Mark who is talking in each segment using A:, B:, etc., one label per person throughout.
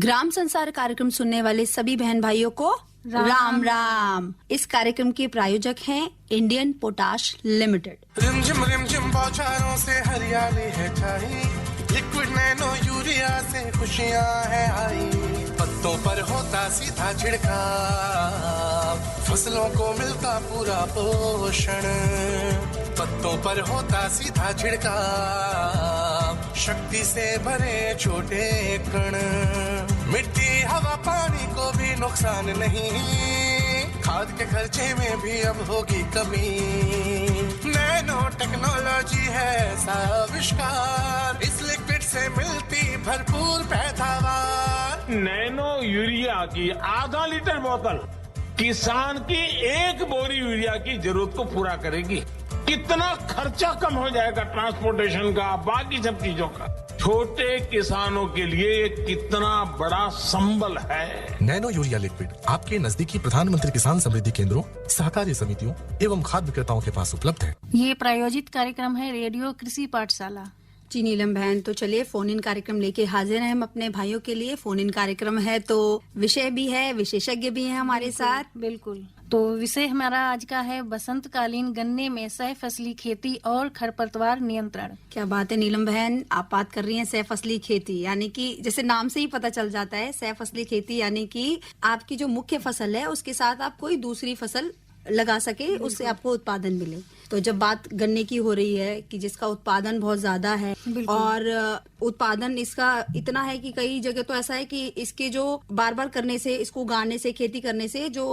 A: ग्राम संसार कार्यक्रम सुनने वाले सभी बहन भाइयों को राम राम। इस कार्यक्रम के प्रायोजक हैं इंडियन पोटाश लिमिटेड।
B: रिमझिम बौछारों से हरियाली है छाई, लिक्विड नैनो यूरिया से खुशियां है आई। पत्तों पर होता सीधा छिड़काव, फसलों को मिलता पूरा पोषण। पत्तों पर होता सीधा छिड़काव, शक्ति से भरे छोटे कण। मिट्टी हवा पानी को भी नुकसान नहीं, खाद के खर्चे में भी अब होगी कमी। नैनो टेक्नोलॉजी है आविष्कार, इस लिक्विड से मिलती भरपूर पैदावार।
C: नैनो यूरिया की आधा लीटर बोतल किसान की एक बोरी यूरिया की जरूरत को पूरा करेगी। कितना खर्चा कम हो जाएगा ट्रांसपोर्टेशन का, बाकी सब चीजों का। छोटे किसानों के लिए ये कितना बड़ा संबल है।
D: नैनो यूरिया लिक्विड आपके नजदीकी प्रधानमंत्री किसान समृद्धि केंद्रों, सहकारी समितियों एवं खाद्य विक्रेताओं के पास उपलब्ध है।
E: ये प्रायोजित कार्यक्रम है रेडियो कृषि पाठशाला।
A: जी नीलम बहन, तो चलिए फोन इन कार्यक्रम लेके हाजिर हैं हम अपने भाइयों के लिए। फोन इन कार्यक्रम है तो विषय भी है, विशेषज्ञ भी हैं हमारे साथ।
E: बिल्कुल। तो विषय हमारा आज का है बसंतकालीन गन्ने में सह फसली खेती और खरपतवार नियंत्रण।
A: क्या बात है नीलम बहन, आप बात कर रही हैं सह फसली खेती, यानी कि जैसे नाम से ही पता चल जाता है सह फसली खेती, यानी कि आपकी जो मुख्य फसल है उसके साथ आप कोई दूसरी फसल लगा सके, उससे आपको उत्पादन मिले। तो जब बात गन्ने की हो रही है कि जिसका उत्पादन बहुत ज्यादा है और उत्पादन इसका इतना है कि कई जगह तो ऐसा है कि इसके जो बार बार करने से, इसको उगाने से, खेती करने से जो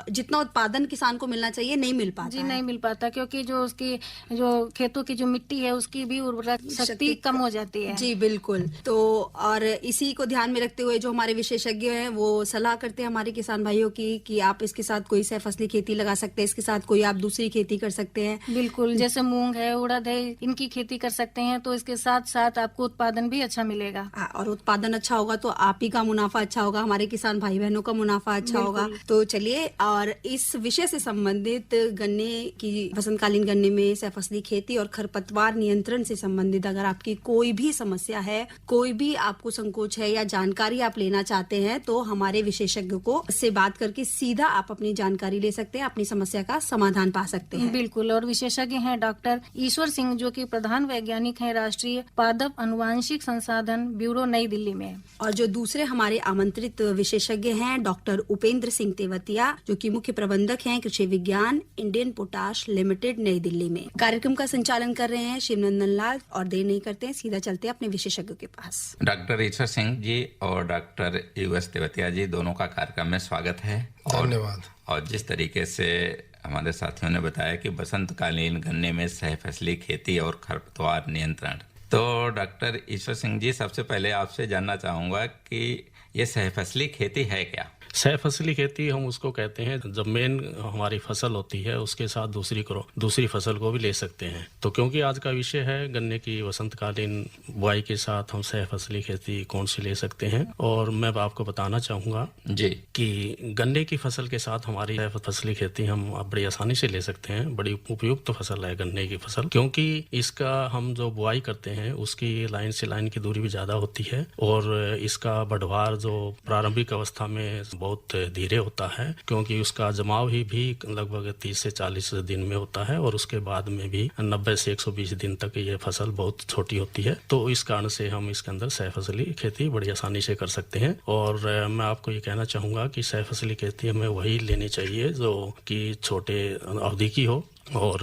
A: जितना उत्पादन किसान को मिलना चाहिए नहीं मिल पाता।
E: जी नहीं मिल पाता, क्योंकि जो उसकी जो खेतों की जो मिट्टी है उसकी भी उर्वरक शक्ति कम हो जाती है।
A: जी बिल्कुल। तो और इसी को ध्यान में रखते हुए जो हमारे विशेषज्ञ हैं वो सलाह करते हैं हमारे किसान भाइयों की कि आप इसके साथ कोई सह फसली खेती लगा सकते हैं, इसके साथ कोई आप दूसरी खेती कर सकते हैं।
E: बिल्कुल, जैसे मूंग है, उड़द है, इनकी खेती कर सकते हैं तो इसके साथ साथ आपको उत्पादन भी अच्छा मिलेगा।
A: और उत्पादन अच्छा होगा तो आप ही का मुनाफा अच्छा होगा, हमारे किसान भाई बहनों का मुनाफा अच्छा होगा। तो चलिए, और इस विषय से संबंधित गन्ने की बसंतकालीन गन्ने में सह फसली खेती और खरपतवार नियंत्रण से संबंधित अगर आपकी कोई भी समस्या है, कोई भी आपको संकोच है या जानकारी आप लेना चाहते हैं तो हमारे विशेषज्ञ को से बात करके सीधा आप अपनी जानकारी ले सकते हैं, अपनी समस्या का समाधान पा सकते हैं।
E: बिल्कुल। और विशेषज्ञ हैं डॉक्टर ईश्वर सिंह, जो कि प्रधान वैज्ञानिक हैं राष्ट्रीय पादप अनुवांशिक संसाधन ब्यूरो नई दिल्ली में।
A: और जो दूसरे हमारे आमंत्रित विशेषज्ञ हैं डॉक्टर उपेंद्र सिंह तेवतिया, जो कि मुख्य प्रबंधक हैं कृषि विज्ञान इंडियन पोटाश लिमिटेड नई दिल्ली में। कार्यक्रम का संचालन कर रहे हैं शिवनंदन लाल। और देर नहीं करते हैं, सीधा चलते हैं अपने विशेषज्ञ के पास।
F: डॉक्टर ईश्वर सिंह जी और डॉक्टर यूएस तेवतिया जी दोनों का कार्यक्रम में स्वागत है।
B: धन्यवाद।
F: और जिस तरीके से हमारे साथियों ने बताया कि बसंतकालीन गन्ने में सह फसली खेती और खरपतवार नियंत्रण, तो डॉक्टर ईश्वर सिंह जी सबसे पहले आपसे जानना चाहूंगा कि ये सह फसली खेती है क्या?
G: सह फसली खेती हम उसको कहते हैं जब मेन हमारी फसल होती है उसके साथ दूसरी फसल को भी ले सकते हैं। तो क्योंकि आज का विषय है गन्ने की बसंतकालीन बुआई के साथ हम सह फसली खेती कौन सी ले सकते हैं, और मैं आपको बताना चाहूँगा जी कि गन्ने की फसल के साथ हमारी सह फसली खेती हम बड़ी आसानी से ले सकते हैं। बड़ी उपयुक्त फसल है गन्ने की फसल, क्योंकि इसका हम जो बुआई करते हैं उसकी लाइन से लाइन की दूरी भी ज़्यादा होती है और इसका बढ़वार जो प्रारंभिक अवस्था में बहुत धीरे होता है, क्योंकि उसका जमाव ही भी लगभग 30 से 40 दिन में होता है और उसके बाद में भी 90 से 120 दिन तक ये फसल बहुत छोटी होती है। तो इस कारण से हम इसके अंदर सह फसली खेती बड़ी आसानी से कर सकते हैं। और मैं आपको ये कहना चाहूँगा कि सह फसली खेती हमें वही लेनी चाहिए जो कि छोटे अवधि की हो और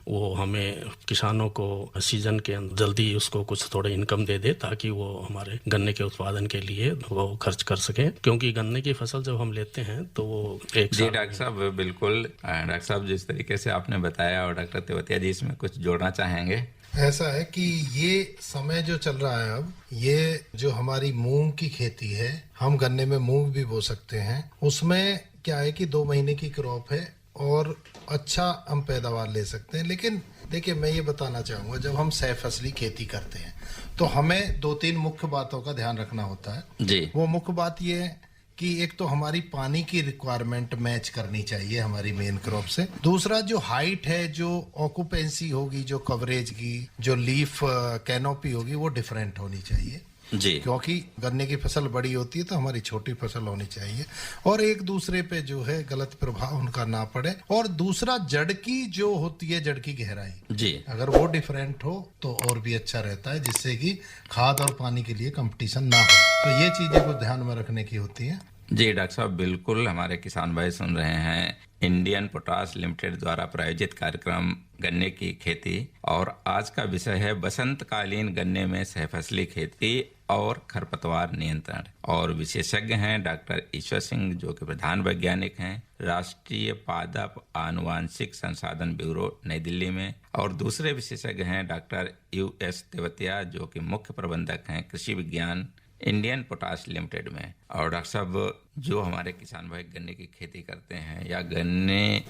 G: वो हमें किसानों को सीजन के जल्दी उसको कुछ थोड़े इनकम दे दे, ताकि वो हमारे गन्ने के उत्पादन के लिए वो खर्च कर सकें। क्योंकि गन्ने की फसल जब हम लेते हैं तो वो एक
F: जी डॉक्टर साहब, बिल्कुल डॉक्टर साहब जिस तरीके से आपने बताया, और डॉक्टर तेवतिया जी इसमें कुछ जोड़ना चाहेंगे?
B: ऐसा है कि ये समय जो चल रहा है अब, ये जो हमारी मूंग की खेती है, हम गन्ने में मूंग भी बो सकते हैं। उसमें क्या है कि 2 महीने की क्रॉप है और अच्छा हम पैदावार ले सकते हैं। लेकिन देखिए, मैं ये बताना चाहूँगा, जब हम सह फसली खेती करते हैं तो हमें 2-3 मुख्य बातों का ध्यान रखना होता है जी। वो मुख्य बात ये है कि एक तो हमारी पानी की रिक्वायरमेंट मैच करनी चाहिए हमारी मेन क्रॉप से। दूसरा जो हाइट है, जो ऑक्यूपेंसी होगी, जो कवरेज की, जो लीफ कैनोपी होगी, वो डिफरेंट होनी चाहिए।
F: जी।
H: क्योंकि गन्ने की फसल बड़ी होती है तो हमारी छोटी फसल होनी चाहिए, और एक दूसरे पे जो है गलत प्रभाव उनका ना पड़े। और दूसरा, जड़ की जो होती है, जड़ की गहराई
F: जी,
H: अगर वो डिफरेंट हो तो और भी अच्छा रहता है, जिससे कि खाद और पानी के लिए कंपटीशन ना हो। तो ये चीजें को ध्यान में रखने की होती है।
F: जी डॉक्टर साहब, बिल्कुल हमारे किसान भाई सुन रहे हैं इंडियन पोटाश लिमिटेड द्वारा प्रायोजित कार्यक्रम गन्ने की खेती, और आज का विषय है बसंतकालीन गन्ने में सहफसली खेती और खरपतवार नियंत्रण। और विशेषज्ञ हैं डॉक्टर ईश्वर सिंह, जो कि प्रधान वैज्ञानिक हैं राष्ट्रीय पादप आनुवांशिक संसाधन ब्यूरो नई दिल्ली में, और दूसरे विशेषज्ञ हैं डॉक्टर US तेवतिया, जो कि मुख्य प्रबंधक हैं कृषि विज्ञान इंडियन पोटाश लिमिटेड में। और डॉक्टर साहब, जो हमारे किसान भाई गन्ने की खेती करते हैं या गन्ने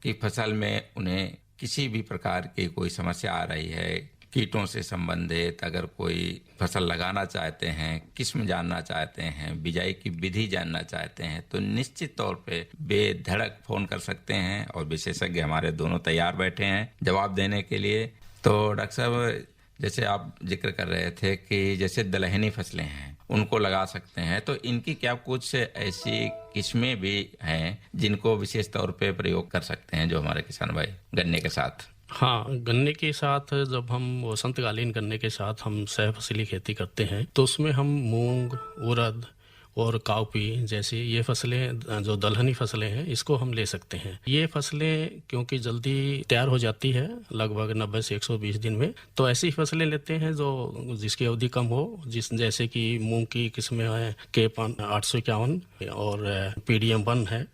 F: की फसल में उन्हें किसी भी प्रकार की कोई समस्या आ रही है, कीटों से संबंधित अगर कोई फसल लगाना चाहते हैं, किस्म जानना चाहते हैं, बिजाई की विधि जानना चाहते हैं, तो निश्चित तौर पे बेधड़क फोन कर सकते हैं, और विशेषज्ञ हमारे दोनों तैयार बैठे हैं जवाब देने के लिए। तो डॉक्टर साहब, जैसे आप जिक्र कर रहे थे कि जैसे दलहनी फसलें हैं उनको लगा सकते हैं, तो इनकी क्या कुछ ऐसी किस्में भी हैं जिनको विशेष तौर पे प्रयोग कर सकते हैं जो हमारे किसान भाई गन्ने के साथ?
G: हाँ, गन्ने के साथ जब हम वसंतकालीन गन्ने के साथ हम सहफसली खेती करते हैं तो उसमें हम मूंग, उड़द और काउपी जैसी ये फसलें, जो दलहनी फसलें हैं, इसको हम ले सकते हैं। ये फसलें क्योंकि जल्दी तैयार हो जाती है, लगभग 90 से 120 दिन में, तो ऐसी फसलें लेते हैं जो जिसकी अवधि कम हो, जैसे कि मूंग की किस्में हैं K 851 और PDM 1 है।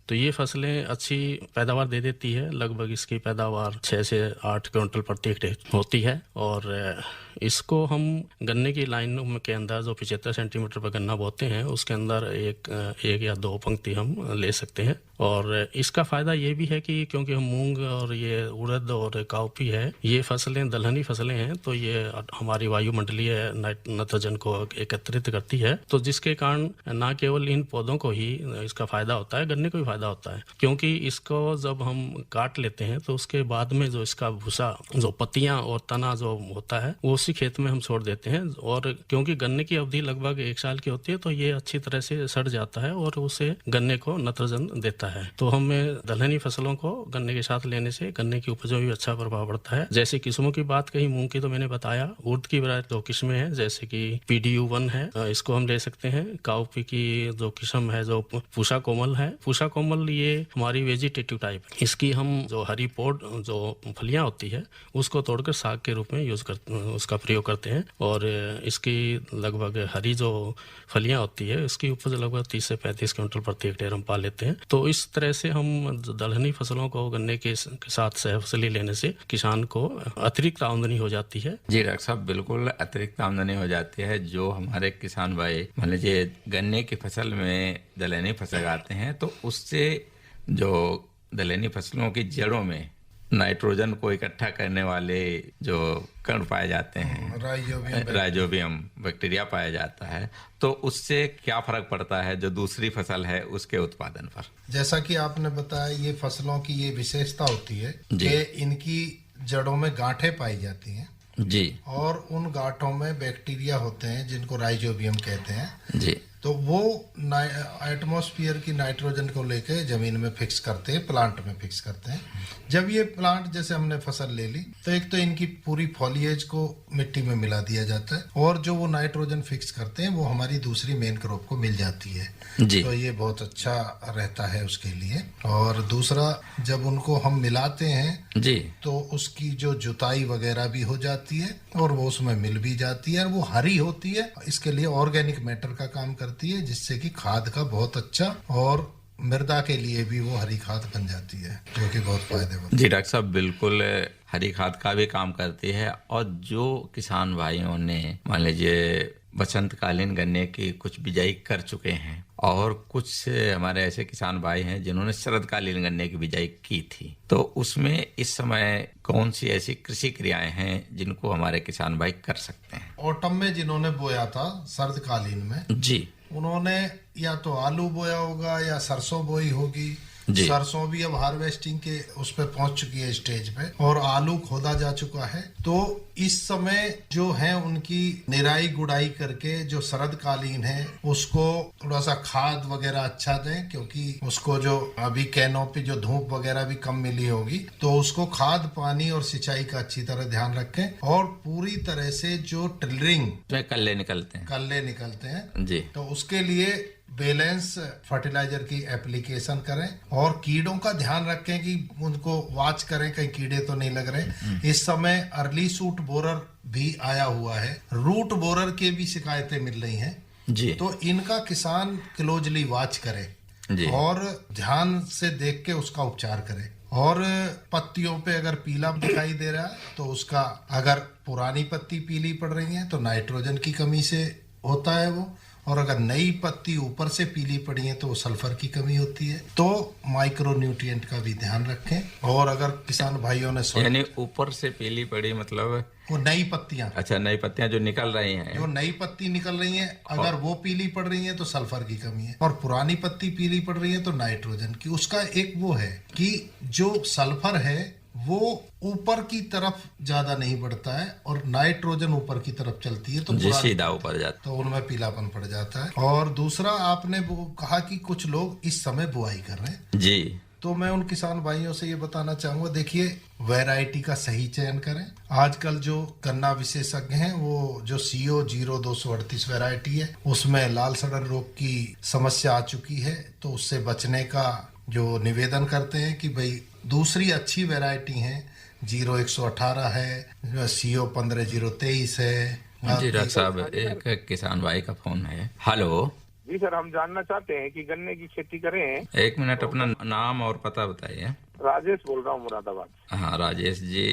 G: तो ये फसलें अच्छी पैदावार दे देती है, लगभग इसकी पैदावार 6 से 8 क्विंटल प्रति हेक्टेयर होती है। और इसको हम गन्ने की लाइनों के अंदर जो 75 सेंटीमीटर पर गन्ना बोते हैं उसके अंदर एक या दो पंक्ति हम ले सकते हैं। और इसका फायदा ये भी है कि क्योंकि हम मूंग और ये उड़द और काउपी है, ये फसलें दलहनी फसलें हैं, तो ये हमारी वायुमंडलीय नाइट्रोजन को एकत्रित करती है, तो जिसके कारण न केवल इन पौधों को ही इसका फायदा होता है, गन्ने को भी फायदा होता है। क्योंकि इसको जब हम काट लेते हैं तो उसके बाद में जो इसका भूसा, जो पत्तियां और तना जो होता है, वो उसी खेत में हम छोड़ देते हैं। और क्योंकि गन्ने की अवधि लगभग 1 साल की होती है, तो ये अच्छी तरह से सड़ जाता है और उसे गन्ने को नाइट्रोजन देता है। तो हमें दलहनी फसलों को गन्ने के साथ लेने से गन्ने की उपज में भी अच्छा प्रभाव पड़ता है। जैसे किस्मों की बात कही, मूंग की तो मैंने बताया, उड़द की 2 किस्में हैं, जैसे कि PDU 1 है, इसको हम ले सकते हैं। काउपी की जो किस्म है, जो पूषा कोमल है, पूषा कोमल ये हमारी वेजिटेटिव टाइप, इसकी हम जो हरी पोड जो फलियां होती है उसको तोड़कर साग के रूप में उसका प्रयोग करते हैं। और इसकी लगभग हरी जो फलियां होती है उसकी उपज लगभग 30 से 35 क्विंटल प्रति हेक्टेयर हम पा लेते हैं। तो इस तरह से हम दलहनी फसलों को गन्ने के साथ सहफसली लेने से किसान को अतिरिक्त आमदनी हो जाती है।
F: जी डॉक्टर साहब, बिल्कुल अतिरिक्त आमदनी हो जाती है। जो हमारे किसान भाई मान लीजिए गन्ने की फसल में दलहनी फसल लगाते हैं, तो उससे जो दलहनी फसलों की जड़ों में नाइट्रोजन को इकट्ठा करने वाले जो कण पाए जाते हैं, राइजोबियम बैक्टीरिया पाया जाता है, तो उससे क्या फर्क पड़ता है जो दूसरी फसल है उसके उत्पादन पर?
H: जैसा कि आपने बताया, ये फसलों की ये विशेषता होती है कि इनकी जड़ों में गांठें पाई जाती हैं
F: जी,
H: और उन गांठों में बैक्टीरिया होते हैं जिनको राइजोबियम कहते हैं
F: जी।
H: तो वो एटमॉस्फेयर की नाइट्रोजन को लेके जमीन में फिक्स करते हैं, प्लांट में फिक्स करते हैं। जब ये प्लांट, जैसे हमने फसल ले ली, तो एक तो इनकी पूरी फॉलिएज को मिट्टी में मिला दिया जाता है, और जो वो नाइट्रोजन फिक्स करते हैं वो हमारी दूसरी मेन क्रॉप को मिल जाती है जी। तो ये बहुत अच्छा रहता है उसके लिए। और दूसरा, जब उनको हम मिलाते हैं
F: जी,
H: तो उसकी जो जुताई वगैरह भी हो जाती है और वो उसमें मिल भी जाती है, और वो हरी होती है, इसके लिए ऑर्गेनिक मैटर का काम करती है, जिससे कि खाद का बहुत अच्छा, और मृदा के लिए भी वो हरी खाद बन जाती है, जो कि बहुत फायदेमंद।
F: जी डॉक्टर साहब, बिल्कुल हरी खाद का भी काम करती है। और जो किसान भाइयों ने मान लीजिए बसंतकालीन गन्ने की कुछ बिजाई कर चुके हैं, और कुछ हमारे ऐसे किसान भाई हैं जिन्होंने शरदकालीन गन्ने की बिजाई की थी, तो उसमें इस समय कौन सी ऐसी कृषि क्रियाएं हैं जिनको हमारे किसान भाई कर सकते हैं?
H: ऑटम में जिन्होंने बोया था शरदकालीन में जी, उन्होंने या तो आलू बोया होगा या सरसों बोई होगी सरसों भी अब हार्वेस्टिंग के उस पे पहुंच चुकी है स्टेज पे, और आलू खोदा जा चुका है। तो इस समय जो है उनकी निराई गुड़ाई करके जो शरदकालीन है उसको थोड़ा सा खाद वगैरह अच्छा दें, क्योंकि उसको जो अभी कैनोपी जो धूप वगैरह भी कम मिली होगी, तो उसको खाद पानी और सिंचाई का अच्छी तरह ध्यान रखें। और पूरी तरह से जो टिलरिंग
F: कल्ले निकलते हैं
H: जी, तो उसके लिए बैलेंस फर्टिलाइजर की एप्लीकेशन करें और कीड़ों का ध्यान रखें कि उनको वॉच करें कहीं कीड़े तो नहीं लग रहे। इस समय अर्ली शूट बोरर भी आया हुआ है, रूट बोरर के भी शिकायतें मिल रही हैं
F: जी।
H: तो इनका किसान क्लोजली वॉच करे
F: जी
H: और ध्यान से देख के उसका उपचार करे। और पत्तियों पे अगर पीला दिखाई दे रहा है तो उसका, अगर पुरानी पत्ती पीली पड़ रही है तो नाइट्रोजन की कमी से होता है वो, और अगर नई पत्ती ऊपर से पीली पड़ी है तो वो सल्फर की कमी होती है। तो माइक्रो न्यूट्रिएंट का भी ध्यान रखें। और अगर किसान भाइयों ने
F: यानी ऊपर से पीली पड़ी मतलब
H: वो नई पत्तियां,
F: अच्छा नई पत्तियां जो निकल रही हैं,
H: जो नई पत्ती निकल रही हैं अगर वो पीली पड़ रही है तो सल्फर की कमी है, और पुरानी पत्ती पीली पड़ रही है तो नाइट्रोजन की। उसका एक वो है कि जो सल्फर है वो ऊपर की तरफ ज्यादा नहीं बढ़ता है और नाइट्रोजन ऊपर की तरफ चलती है तो
F: सीधा ऊपर जाता,
H: तो उनमें पीलापन पड़ जाता है। और दूसरा आपने वो कहा कि कुछ लोग इस समय बुआई कर रहे हैं
F: जी,
H: तो मैं उन किसान भाइयों से ये बताना चाहूंगा, देखिए वैरायटी का सही चयन करें। आजकल जो गन्ना विशेषज्ञ हैं वो जो CO 0238 वैरायटी है उसमें लाल सड़न रोग की समस्या आ चुकी है, तो उससे बचने का जो निवेदन करते हैं कि भाई दूसरी अच्छी वैरायटी है 0118 है, CO 15023 है।
F: जी डॉक्टर साहब, एक किसान भाई का फोन है। हेलो
I: जी सर, हम जानना चाहते हैं कि गन्ने की खेती करें।
F: एक मिनट, अपना नाम और पता बताइए।
I: राजेश बोल रहा हूँ मुरादाबाद।
F: हाँ राजेश जी,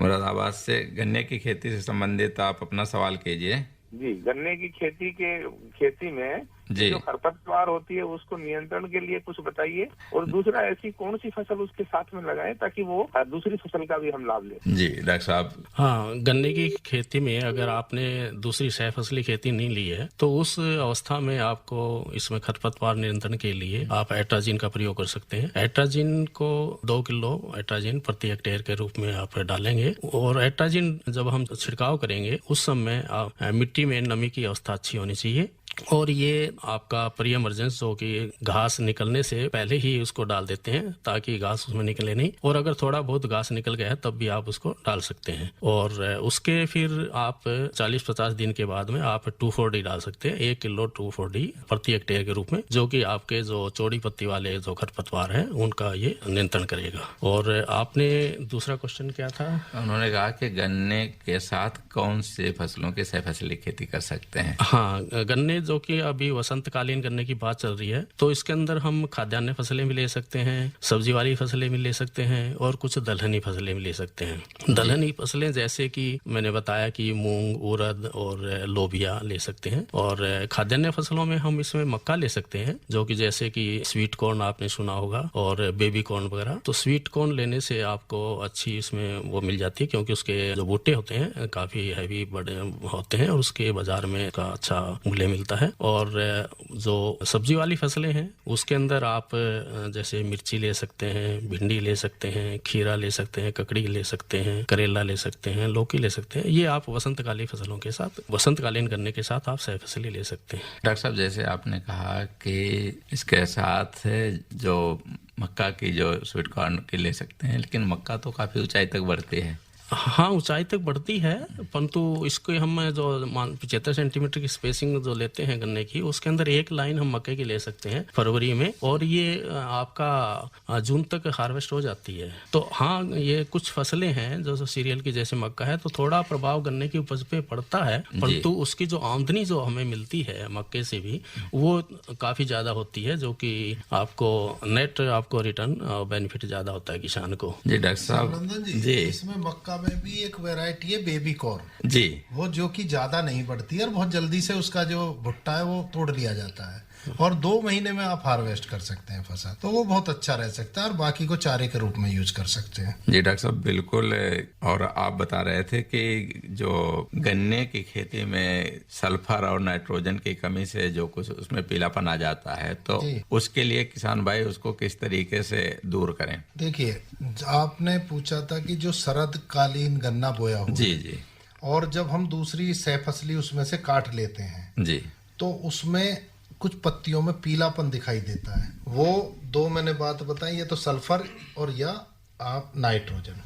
F: मुरादाबाद से गन्ने की खेती से संबंधित आप अपना सवाल कीजिए।
I: जी, गन्ने की खेती में
F: जी
I: जो खरपतवार होती है उसको नियंत्रण के लिए कुछ बताइए, और दूसरा ऐसी कौन सी फसल उसके साथ में लगाएं ताकि वो दूसरी फसल का भी हम लाभ लें।
F: जी डॉक्टर साहब।
G: हाँ, गन्ने की खेती में अगर आपने दूसरी सह फसली खेती नहीं ली है तो उस अवस्था में आपको इसमें खरपतवार नियंत्रण के लिए आप एट्राजिन का प्रयोग कर सकते हैं। एट्राजिन को 2 किलो एट्राजिन प्रति हेक्टेयर के रूप में आप डालेंगे, और एट्राजिन जब हम छिड़काव करेंगे उस समय मिट्टी में नमी की अवस्था अच्छी होनी चाहिए, और ये आपका प्री इमरजेंस जो कि घास निकलने से पहले ही उसको डाल देते हैं ताकि घास उसमें निकले नहीं, और अगर थोड़ा बहुत घास निकल गया है तब भी आप उसको डाल सकते हैं। और उसके फिर आप 40-50 दिन के बाद में आप 2,4-D डाल सकते हैं, 1 किलो 2,4-D प्रति हेक्टेयर के रूप में, जो कि आपके जो चौड़ी पत्ती वाले जो खरपतवार है उनका ये नियंत्रण करेगा। और आपने दूसरा क्वेश्चन क्या था?
F: उन्होंने कहा कि गन्ने के साथ कौन से फसलों की सह फसली खेती कर सकते हैं।
G: हाँ, गन्ने जो कि अभी वसंतकालीन गन्ने की बात चल रही है तो इसके अंदर हम खाद्यान्न फसलें भी ले सकते हैं, सब्जी वाली फसलें भी ले सकते हैं, और कुछ दलहनी फसलें भी ले सकते हैं। दलहनी फसलें जैसे कि मैंने बताया कि मूंग, उड़द और लोबिया ले सकते हैं, और खाद्यान्न फसलों में हम इसमें मक्का ले सकते हैं, जो कि जैसे कि स्वीट कॉर्न आपने सुना होगा, और बेबी कॉर्न वगैरह। तो स्वीट कॉर्न लेने से आपको अच्छी इसमें वो मिल जाती है, क्योंकि उसके जो बूटे होते हैं काफी हैवी बड़े होते हैं और उसके बाजार में का अच्छा मूल्य मिलता है। और जो सब्जी वाली फसलें हैं उसके अंदर आप जैसे मिर्ची ले सकते हैं, भिंडी ले सकते हैं, खीरा ले सकते हैं, ककड़ी ले सकते हैं, करेला ले सकते हैं, लौकी ले सकते हैं। ये आप वसंतकालीन फसलों के साथ, वसंतकालीन गन्ने के साथ आप सह फसली ले सकते हैं।
F: डॉक्टर साहब, जैसे आपने कहा कि इसके साथ जो मक्का की जो स्वीट कॉर्न की ले सकते हैं, लेकिन मक्का तो काफी ऊंचाई तक बढ़ती है।
G: हाँ, ऊंचाई तक बढ़ती है, परंतु इसको हम जो 75 सेंटीमीटर की स्पेसिंग जो लेते हैं गन्ने की, उसके अंदर एक लाइन हम मक्के की ले सकते हैं फरवरी में, और ये आपका जून तक हार्वेस्ट हो जाती है। तो हाँ, ये कुछ फसलें हैं जो सीरियल की जैसे मक्का है, तो थोड़ा प्रभाव गन्ने की उपज पे पड़ता है, परंतु उसकी जो आमदनी जो हमें मिलती है मक्के से भी वो काफी ज्यादा होती है, जो कि आपको नेट आपको रिटर्न बेनिफिट ज्यादा होता है किसान को।
F: जी डॉक्टर साहब जी,
H: इसमें मक्का में भी एक वैरायटी है बेबी कॉर्न
F: जी,
H: वो जो कि ज्यादा नहीं बढ़ती है और बहुत जल्दी से उसका जो भुट्टा है वो तोड़ लिया जाता है। और 2 महीने में आप हार्वेस्ट कर सकते हैं फसल, तो वो बहुत अच्छा रह सकता है और बाकी को चारे के रूप में यूज कर सकते हैं।
F: जी डॉक्टर साहब बिल्कुल। और आप बता रहे थे कि जो गन्ने की खेती में सल्फर और नाइट्रोजन की कमी से जो कुछ उसमें पीलापन आ जाता है, तो उसके लिए किसान भाई उसको किस तरीके से दूर करें?
H: देखिए, आपने पूछा था कि जो शरदकालीन गन्ना बोया हुआ
F: जी जी,
H: और जब हम दूसरी सह फसली उसमें से काट लेते हैं
F: जी,
H: तो उसमें कुछ पत्तियों में पीलापन दिखाई देता है। वो 2 मैंने बात बताई, ये तो सल्फर और या आप नाइट्रोजन।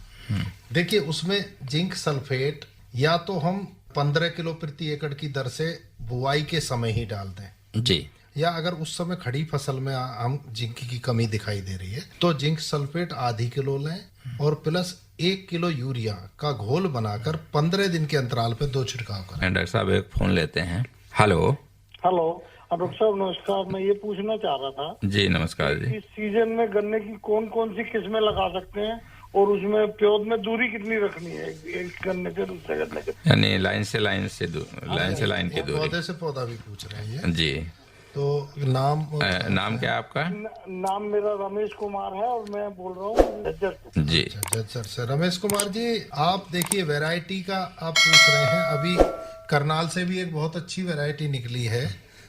H: देखिए, उसमें जिंक सल्फेट या तो हम 15 किलो प्रति एकड़ की दर से बुआई के समय ही डाल दें
F: जी,
H: या अगर उस समय खड़ी फसल में हम जिंक की कमी दिखाई दे रही है तो जिंक सल्फेट आधी किलो लें और प्लस 1 किलो यूरिया का घोल बनाकर 15 दिन के अंतराल पे 2 छिड़काव करें।
F: डॉक्टर साहब एक फोन लेते हैं। हेलो
J: डॉक्टर साहब नमस्कार, मैं ये पूछना चाह रहा था।
F: जी नमस्कार जी।
J: इस सीजन में गन्ने की कौन कौन सी किस्में लगा सकते हैं और उसमें प्योद में दूरी कितनी रखनी है एक गन्ने से दूसरे गन्ने के?
F: यानी लाइन से लाइन की दूरी।
H: पौधे से पौधा भी पूछ रहे हैं
F: जी।
H: तो नाम
F: क्या है आपका?
J: नाम मेरा रमेश कुमार है और मैं बोल रहा हूँ जज्जर से।
F: जी
H: जज्जर से। रमेश कुमार जी, आप देखिए वैरायटी का आप पूछ रहे हैं। अभी करनाल से भी एक बहुत अच्छी वैरायटी निकली है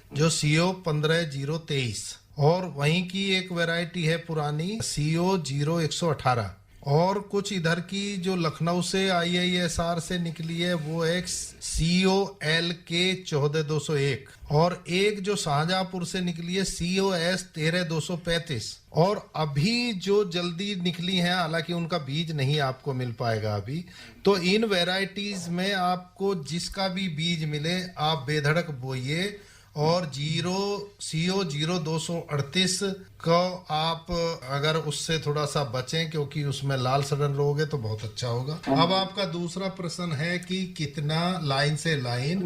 H: जो CO 15-023 और वहीं की एक वैरायटी है पुरानी CO 0118 और कुछ इधर की जो लखनऊ से IISR से निकली है वो एक COLK 14201 और एक जो शाहजहांपुर से निकली है COS 13235 और अभी जो जल्दी निकली हैं, हालांकि उनका बीज नहीं आपको मिल पाएगा अभी, तो इन वैरायटीज में आपको जिसका भी बीज मिले आप बेधड़क बोइए और CO 0238 को आप अगर उससे थोड़ा सा बचें क्योंकि उसमें लाल सड़न रोग है तो बहुत अच्छा होगा। अब आपका दूसरा प्रश्न है कि कितना लाइन से लाइन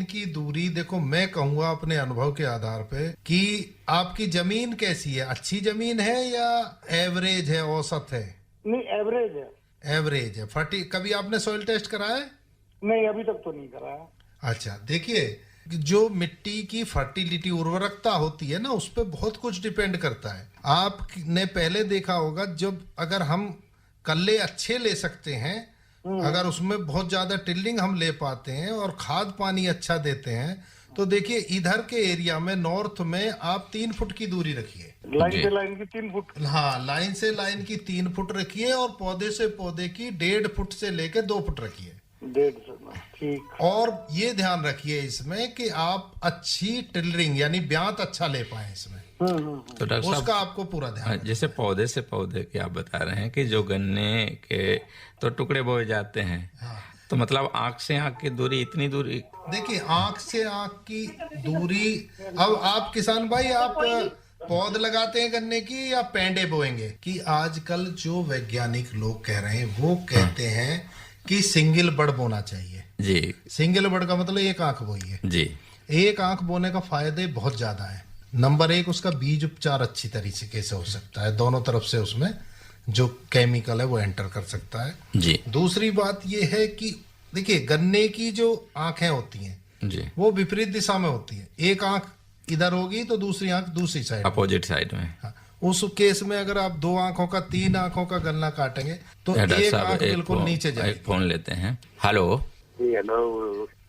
H: की दूरी। देखो, मैं कहूंगा अपने अनुभव के आधार पे कि आपकी जमीन कैसी है, अच्छी जमीन है या एवरेज है, औसत है?
J: नहीं, एवरेज है। कभी आपने सॉइल टेस्ट कराया है? नहीं, अभी तक तो नहीं कराया।
H: अच्छा, देखिए, जो मिट्टी की फर्टिलिटी उर्वरकता होती है ना, उस पर बहुत कुछ डिपेंड करता है। आपने पहले देखा होगा जब अगर हम कल्ले अच्छे ले सकते हैं, अगर उसमें बहुत ज्यादा टिल्लिंग हम ले पाते हैं और खाद पानी अच्छा देते हैं, तो देखिए इधर के एरिया में नॉर्थ में आप 3 फुट की दूरी रखिए।
J: लाइन से लाइन की 3 फुट?
H: हाँ, लाइन से लाइन की 3 फुट रखिए और पौधे से पौधे की 1.5 फुट से लेकर 2 फुट रखिए।
J: 1.5 ठीक।
H: और ये ध्यान रखिए इसमें कि आप अच्छी टिलरिंग यानी ब्यांत अच्छा ले पाए इसमें।
F: तो डॉक्टर साहब
H: उसका आपको पूरा ध्यान,
F: जैसे पौधे से पौधे की आप बता रहे हैं कि जो गन्ने के तो टुकड़े बोए जाते हैं, तो मतलब आंख से आंख की दूरी, इतनी दूरी?
H: देखिए, आंख से आंख की दूरी, अब आप किसान भाई आप पौध लगाते हैं गन्ने की या पेंडे बोएंगे? कि आजकल जो वैज्ञानिक लोग कह रहे हैं वो कहते हैं कि सिंगल बड़ बोना चाहिए।
F: जी,
H: सिंगल बड़ का मतलब 1 आंख बोइए
F: जी।
H: 1 आंख बोने का फायदे बहुत ज्यादा है। नंबर 1, उसका बीज उपचार अच्छी तरीके से हो सकता है, दोनों तरफ से उसमें जो केमिकल है वो एंटर कर सकता है
F: जी।
H: दूसरी बात ये है कि देखिए, गन्ने की जो आंखें होती हैं
F: जी,
H: वो विपरीत दिशा में होती है। 1 आंख इधर होगी तो दूसरी आंख दूसरी साइड,
F: अपोजिट साइड में।
H: हाँ, उस केस में अगर आप 2 आंखों का 3 आंखों का गन्ना काटेंगे तो 1 आंख बिल्कुल नीचे जाएगी।
F: एक फोन लेते हैं। हेलो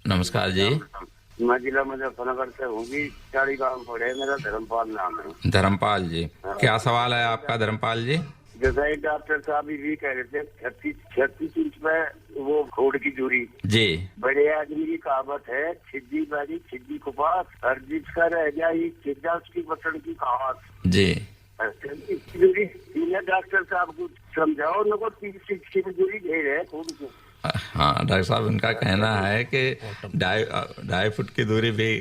F: नमस्कार जी।
K: मैं जिला मुजफ्फरनगर से हूँ, चाड़ी गाँव पड़े, मेरा धर्मपाल नाम है।
F: धर्मपाल जी, क्या सवाल है आपका धर्मपाल जी?
K: जैसा एक डॉक्टर साहब भी कह रहे थे 36 इंच में वो खोड़ की दूरी
F: जी।
K: बड़े आदमी की कहावत है, छिद्दी बारी छिद्दी कुपास, हर जिसका रह जाए छिद्दा उसकी बसड़ की कहावत
F: जी।
K: दूरी डॉक्टर साहब को समझाओ, न को 30 इंच की दूरी दे रहे खोड़ को।
F: हाँ, डॉक्टर साहब उनका कहना है कि 2.5 फुट की दूरी भी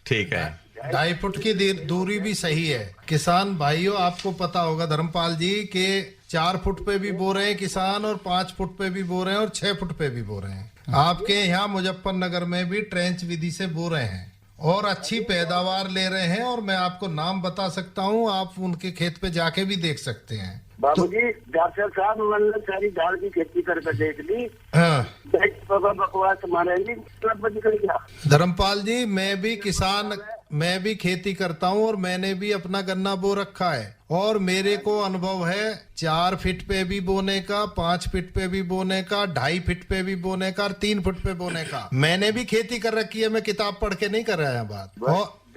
F: ठीक है।
H: 2.5 फुट की दूरी भी सही है। किसान भाइयों, आपको पता होगा धर्मपाल जी के 4 फुट पे भी बो रहे हैं किसान और 5 फुट पे भी बो रहे हैं और 6 फुट पे भी बो रहे हैं। आपके यहाँ मुजफ्फरनगर में भी ट्रेंच विधि से बो रहे हैं और अच्छी पैदावार ले रहे हैं। और मैं आपको नाम बता सकता हूँ, आप उनके खेत पे जाके भी देख सकते हैं।
K: बाबूजी डॉक्टर साहब मैंने सारी दाल की खेती करके देख ली।
H: हाँ
K: बकवास मारेंगे क्या?
H: धर्मपाल जी, मैं भी खेती करता हूँ और मैंने भी अपना गन्ना बो रखा है और मेरे को अनुभव है 4 फीट पे भी बोने का, 5 फीट पे भी बोने का, 2.5 फीट पे भी बोने का और 3 फुट पे बोने का। मैंने भी खेती कर रखी है, मैं किताब पढ़ के नहीं कर रहा है बात।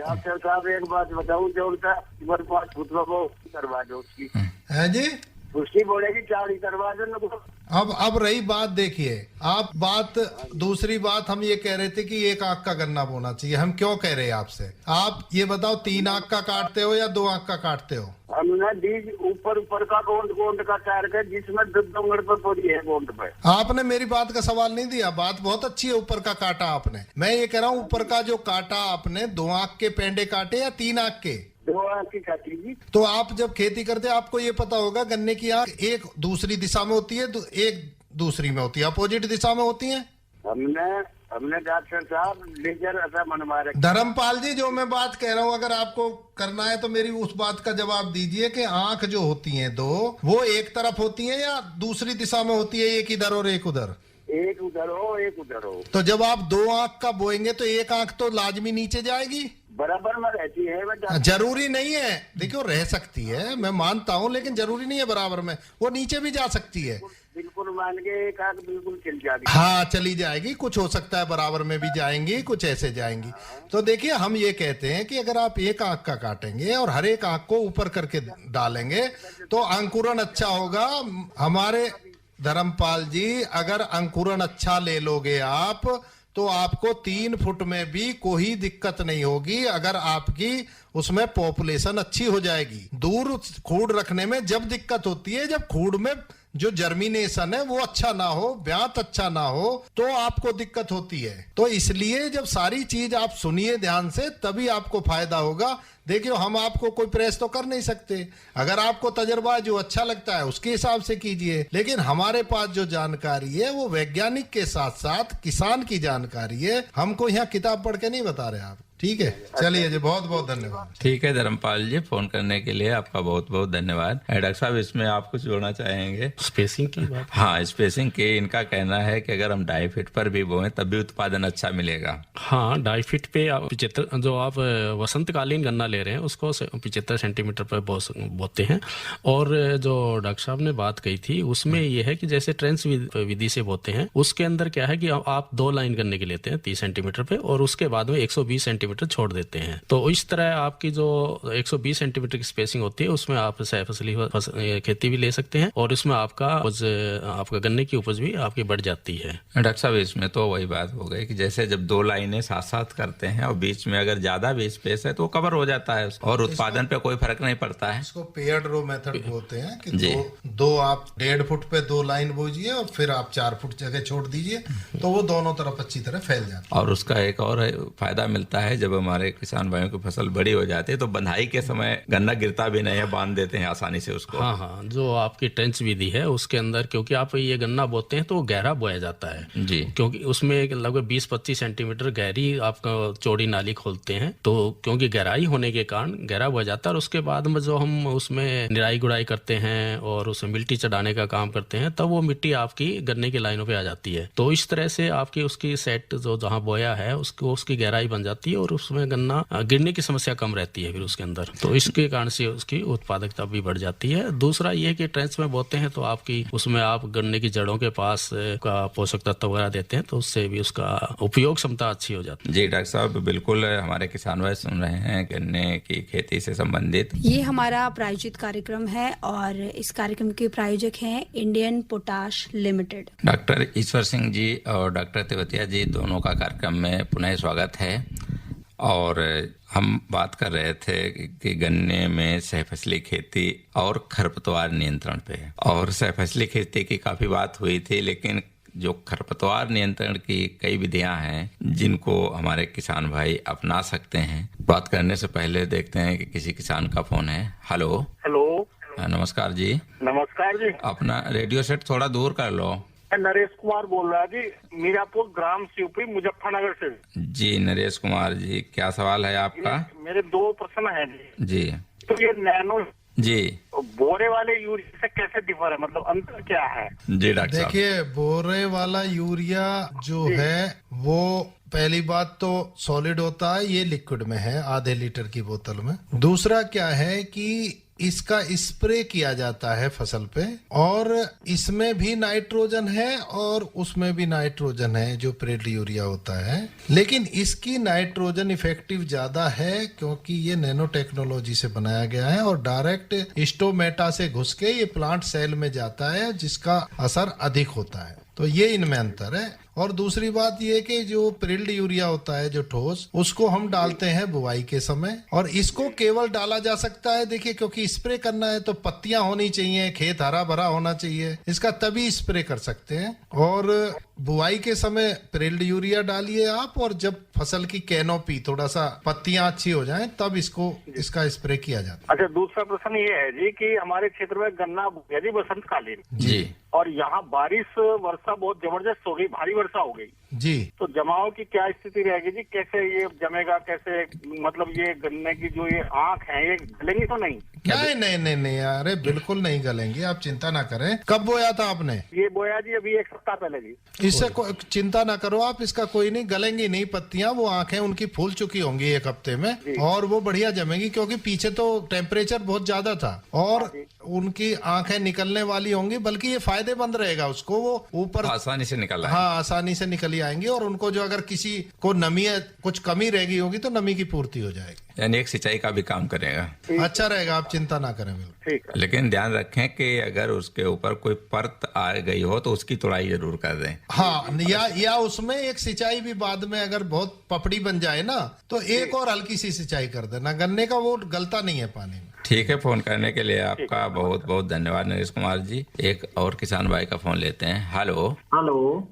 K: डॉक्टर साहब एक बात बताऊं, जो उनका 5 फुट वो करवा दो उसकी
H: है जी,
K: उसकी बोलेगी 4 करवा दो।
H: अब रही बात, देखिए आप बात, दूसरी बात हम ये कह रहे थे कि 1 आंख का गन्ना बोना चाहिए। हम क्यों कह रहे हैं आपसे, आप ये बताओ 3 आंख का काटते हो या 2 आंख का काटते हो?
K: हमने बीज ऊपर का गोंद का तार के जिसमें 2 अंगड़ पर पड़ी है गोंद पे।
H: आपने मेरी बात का सवाल नहीं दिया, बात बहुत अच्छी है ऊपर का काटा आपने। मैं ये कह रहा हूँ ऊपर का जो काटा आपने 2 आंख के पेंडे काटे या 3 आंख के?
K: 2 आंख की काटी जी।
H: तो आप जब खेती करते हैं आपको ये पता होगा गन्ने की आंख एक दूसरी दिशा में होती है, एक दूसरी में होती है, अपोजिट दिशा में होती है।
K: हमने डॉक्टर साहब लेजर ऐसा मनवा रखा।
H: धर्मपाल जी, जो मैं बात कह रहा हूँ अगर आपको करना है तो मेरी उस बात का जवाब दीजिए कि आंख जो होती है 2, वो एक तरफ होती है या दूसरी दिशा में होती है, एक इधर और एक उधर?
K: एक उधर हो एक उधर हो।
H: तो जब आप 2 आंख का बोएंगे तो 1 आंख तो लाजमी नीचे जाएगी,
K: बराबर में रहती है।
H: जरूरी नहीं है, देखियो रह सकती है, मैं मानता हूँ, लेकिन जरूरी नहीं है बराबर में, वो नीचे भी जा सकती है।
K: बिल्कुल मान के एक आंख बिल्कुल चल जाएगी।
H: हाँ चली जाएगी, कुछ हो सकता है बराबर में भी जाएंगी, कुछ ऐसे जाएंगी। तो देखिए हम ये कहते हैं कि अगर आप 1 आंख का काटेंगे और हर एक आंख को ऊपर करके डालेंगे तो अंकुरण अच्छा होगा। हमारे धर्मपाल जी, अगर अंकुरण अच्छा ले लोगे आप तो आपको 3 फुट में भी कोई दिक्कत नहीं होगी, अगर आपकी उसमें पॉपुलेशन अच्छी हो जाएगी। दूर खूड़ रखने में जब दिक्कत होती है, जब खूड़ में जो जर्मिनेशन है वो अच्छा ना हो, ब्यात अच्छा ना हो, तो आपको दिक्कत होती है। तो इसलिए जब सारी चीज आप सुनिए ध्यान से, तभी आपको फायदा होगा। देखियो हम आपको कोई प्रेस तो कर नहीं सकते, अगर आपको तजर्बा जो अच्छा लगता है उसके हिसाब से कीजिए, लेकिन हमारे पास जो जानकारी है वो वैज्ञानिक के साथ साथ किसान की जानकारी है, हमको यहाँ किताब पढ़ के नहीं बता रहे आप। ठीक है, चलिए जी, बहुत बहुत धन्यवाद।
F: ठीक है धर्मपाल जी, फोन करने के लिए आपका बहुत बहुत धन्यवाद। डॉक्टर साहब, इसमें आप कुछ जोड़ना चाहेंगे?
G: स्पेसिंग की बात।
F: हाँ, स्पेसिंग की इनका कहना है कि अगर हम 2.5 फीट पर भी बोएं तब भी उत्पादन अच्छा मिलेगा।
G: हाँ, 2.5 फीट पे 75, जो आप वसंतकालीन गन्ना ले रहे हैं उसको 75 सेंटीमीटर पर बोते हैं। और जो डॉक्टर साहब ने बात कही थी उसमें यह है कि जैसे ट्रेंच विधि से बोते हैं, उसके अंदर क्या है कि आप 2 लाइन गन्ने की लेते हैं 30 सेंटीमीटर पे और उसके बाद में 120 सेंटीमीटर छोड़ देते हैं। तो इस तरह आपकी जो 120 सेंटीमीटर की स्पेसिंग होती है उसमें आप सह फसली खेती भी ले सकते हैं और इसमें आपका गन्ने की उपज भी आपकी बढ़ जाती है।
F: डॉक्टर साहब, इसमें तो वही बात हो गई कि जैसे जब 2 लाइनें साथ साथ करते हैं और बीच में अगर ज्यादा भी स्पेस है तो कवर हो जाता है और उत्पादन पे कोई फर्क नहीं पड़ता है।
H: इसको पेयर्ड रो मेथड बोलते हैं कि दो आप 1.5 फुट पे 2 लाइन बोजिए और फिर आप 4 फुट जगह छोड़ दीजिए, तो वो दोनों तरफ अच्छी तरह फैल जाता है।
F: और उसका एक और फायदा मिलता है, जब हमारे किसान भाइयों की फसल बड़ी हो जाती है तो बंधाई के समय गन्ना गिरता भी नहीं है, बांध देते हैं आसानी से उसको।
G: हाँ, जो आपकी ट्रेंच विधि है उसके अंदर, क्योंकि आप ये गन्ना बोते हैं तो वो गहरा बोया जाता है
F: जी,
G: क्योंकि उसमें लगभग 20-25 सेंटीमीटर गहरी आपका चौड़ी नाली खोलते हैं, तो क्योंकि गहराई होने के कारण गहरा बोया जाता है। और उसके बाद में जो हम उसमें निराई गुड़ाई करते हैं और उसमें मिट्टी चढ़ाने का काम करते हैं, तब वो मिट्टी आपकी गन्ने की लाइनों पे आ जाती है। तो इस तरह से आपकी उसकी सेट जो जहाँ बोया है उसकी गहराई बन जाती है और उसमें गन्ना गिरने की समस्या कम रहती है फिर उसके अंदर, तो इसके कारण से उसकी उत्पादकता भी बढ़ जाती है। दूसरा ये कि ट्रेंच में बोते हैं तो आपकी उसमें आप गन्ने की जड़ों के पास का पोषक तत्व वगैरह देते हैं, तो उससे भी उसका उपयोग क्षमता अच्छी हो जाती है।
F: जी डॉक्टर साहब, बिल्कुल हमारे किसान भाई सुन रहे हैं गन्ने की खेती से संबंधित
A: ये हमारा प्रायोजित कार्यक्रम है और इस कार्यक्रम के प्रायोजक हैं Indian potash limited.
F: Doctor Ishwar Singh ji और डॉक्टर तेवतिया जी दोनों का कार्यक्रम में पुनः स्वागत है। और हम बात कर रहे थे कि गन्ने में सहफसली खेती और खरपतवार नियंत्रण पे, और सहफसली खेती की काफी बात हुई थी, लेकिन जो खरपतवार नियंत्रण की कई विधियां हैं जिनको हमारे किसान भाई अपना सकते हैं। बात करने से पहले देखते हैं कि किसी किसान का फोन है। हेलो।
K: हेलो,
F: नमस्कार जी।
K: नमस्कार जी।
F: अपना रेडियो सेट थोड़ा दूर कर लो।
J: मैं नरेश कुमार बोल रहा जी, मीरापुर ग्राम शिवपुरी मुजफ्फरनगर से।
F: जी नरेश कुमार जी, क्या सवाल है आपका?
J: मेरे 2 प्रश्न हैं
F: जी।
J: तो ये नैनो
F: जी
J: बोरे वाले यूरिया से कैसे डिफर है, मतलब अंतर क्या है?
F: जी डॉक्टर साहब,
H: देखिए बोरे वाला यूरिया जो है वो पहली बात तो सॉलिड होता है, ये लिक्विड में है आधे लीटर की बोतल में। दूसरा क्या है कि इसका स्प्रे किया जाता है फसल पे, और इसमें भी नाइट्रोजन है और उसमें भी नाइट्रोजन है जो प्रेड यूरिया होता है, लेकिन इसकी नाइट्रोजन इफेक्टिव ज्यादा है क्योंकि ये नैनो टेक्नोलॉजी से बनाया गया है और डायरेक्ट स्टोमेटा से घुस के ये प्लांट सेल में जाता है, जिसका असर अधिक होता है। तो ये इनमें अंतर है। और दूसरी बात ये कि जो प्रिल्ड यूरिया होता है जो ठोस, उसको हम डालते हैं बुवाई के समय, और इसको केवल डाला जा सकता है, देखिए क्योंकि स्प्रे करना है तो पत्तियां होनी चाहिए, खेत हरा भरा होना चाहिए, इसका तभी स्प्रे कर सकते हैं। और बुवाई के समय प्रिल्ड यूरिया डालिए आप, और जब फसल की कैनोपी थोड़ा सा पत्तियां अच्छी हो जाएं तब इसका स्प्रे किया जाता है।
J: अच्छा, दूसरा प्रश्न ये है जी कि हमारे क्षेत्र में गन्ना यदि बसंतकालीन
F: जी,
J: और यहाँ बारिश वर्षा बहुत जबरदस्त हो गई, भारी वर्षा हो गई
H: जी,
J: तो जमाव की क्या स्थिति रहेगी जी? कैसे ये जमेगा, कैसे मतलब ये गन्ने की जो ये आँख है ये गलेंगी तो नहीं?
H: नहीं, अरे बिल्कुल नहीं गलेंगे, आप चिंता ना करें। कब बोया था आपने?
J: ये बोया जी अभी 1 सप्ताह पहले जी।
H: इससे चिंता ना करो आप, इसका कोई नहीं, गलेंगी नहीं पत्तियां, वो आंखें उनकी फूल चुकी होंगी 1 हफ्ते में और वो बढ़िया जमेगी, क्योंकि पीछे तो टेम्परेचर बहुत ज्यादा था और उनकी आंखें निकलने वाली होंगी, बल्कि ये फायदेमंद रहेगा उसको, वो ऊपर
F: आसानी से निकल आएंगे।
H: हाँ, आसानी से निकल आएंगे, और उनको जो अगर किसी को नमी कुछ कमी रह गई होगी तो नमी की पूर्ति हो जाएगी,
F: यानी एक सिंचाई का भी काम करेगा।
H: अच्छा रहेगा, आप चिंता ना करें। बिल्कुल,
F: लेकिन ध्यान रखें कि अगर उसके ऊपर कोई परत आ गई हो तो उसकी तोड़ाई जरूर कर दें।
H: हाँ, या उसमें एक सिंचाई भी बाद में अगर बहुत पपड़ी बन जाए ना तो एक और हल्की सी सिंचाई कर देना, गन्ने का वो गलता नहीं है पानी में।
F: ठीक है, फोन करने के लिए आपका बहुत बहुत धन्यवाद नरेश कुमार जी। एक और किसान भाई का फोन लेते हैं। हेलो।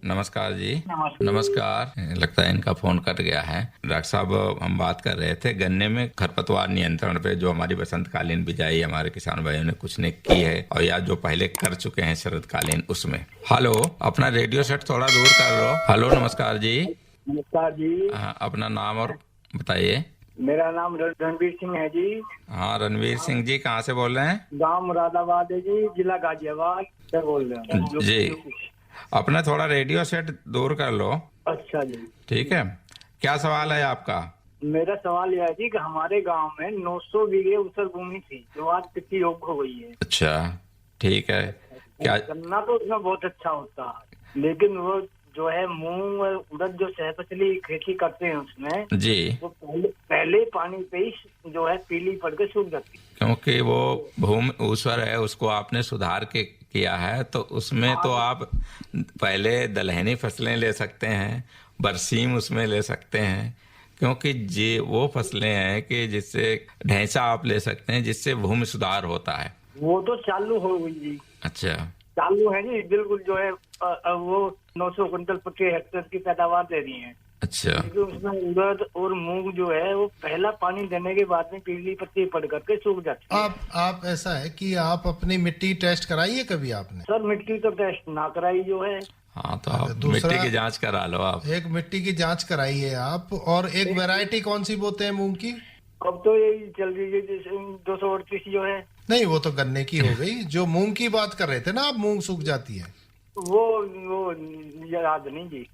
F: नमस्कार जी। नमस्कार। लगता है इनका फोन कट गया है। डॉक्टर साहब, हम बात कर रहे थे गन्ने में खरपतवार नियंत्रण पे, जो हमारी बसंतकालीन बिजाई हमारे किसान भाइयों ने कुछ ने की है और या जो पहले कर चुके हैं शरदकालीन उसमें। हेलो, अपना रेडियो सेट थोड़ा दूर कर लो। हेलो, नमस्कार जी।
L: नमस्कार जी।
F: अपना नाम और बताइए।
L: मेरा नाम रणवीर सिंह है जी।
F: हाँ, रणवीर सिंह जी, कहाँ से बोल रहे हैं?
L: गांव मुरादाबाद है जी, जिला गाजियाबाद से बोल रहे हैं
F: जी। अपना थोड़ा रेडियो सेट दूर कर लो।
L: अच्छा जी,
F: ठीक है। क्या सवाल है आपका?
L: मेरा सवाल यह है जी कि हमारे गांव में 900 बीघे ऊसर भूमि थी जो आज कृषि योग्य हो गई है।
F: अच्छा, ठीक है। क्या
L: गन्ना तो उसमें बहुत अच्छा होता है, लेकिन वो जो है मूंग और उड़द जो सहफसली खेती करते हैं उसमें
F: जी,
L: वो पहले पानी पे ही जो है पीली पड़ के सूख जाती है,
F: क्योंकि वो भूमि ऊसर है, उसको आपने सुधार के किया है, तो उसमें तो आप पहले दलहनी फसलें ले सकते हैं, बरसीम उसमें ले सकते हैं, क्योंकि ये वो फसलें हैं कि जिससे ढैंचा आप ले सकते हैं, जिससे भूमि सुधार होता है।
L: वो तो चालू हो गई जी।
F: अच्छा,
L: चालू है जी, बिल्कुल जो है वो 900 क्विंटल प्रति हेक्टेयर की पैदावार दे रही है।
F: अच्छा,
L: लेकिन उसमें उड़द और मूंग जो है वो पहला पानी देने के बाद में पीली पत्ती पड़ करके सूख जाती है।
H: आप ऐसा है कि आप अपनी मिट्टी टेस्ट कराइए कभी आपने?
L: सर, मिट्टी तो टेस्ट ना कराई जो है।
F: हाँ, तो आप मिट्टी की जांच करा लो। आप
H: एक मिट्टी की जांच कराइए आप। और एक वैरायटी कौन सी बोते हैं मूंग की?
L: अब तो यही चल रही है 238 जो है।
H: नहीं, वो तो गन्ने की हो गई। जो मूंग की बात कर रहे थे ना आप, मूंग सूख जाती है,
L: वो याद नहीं जी।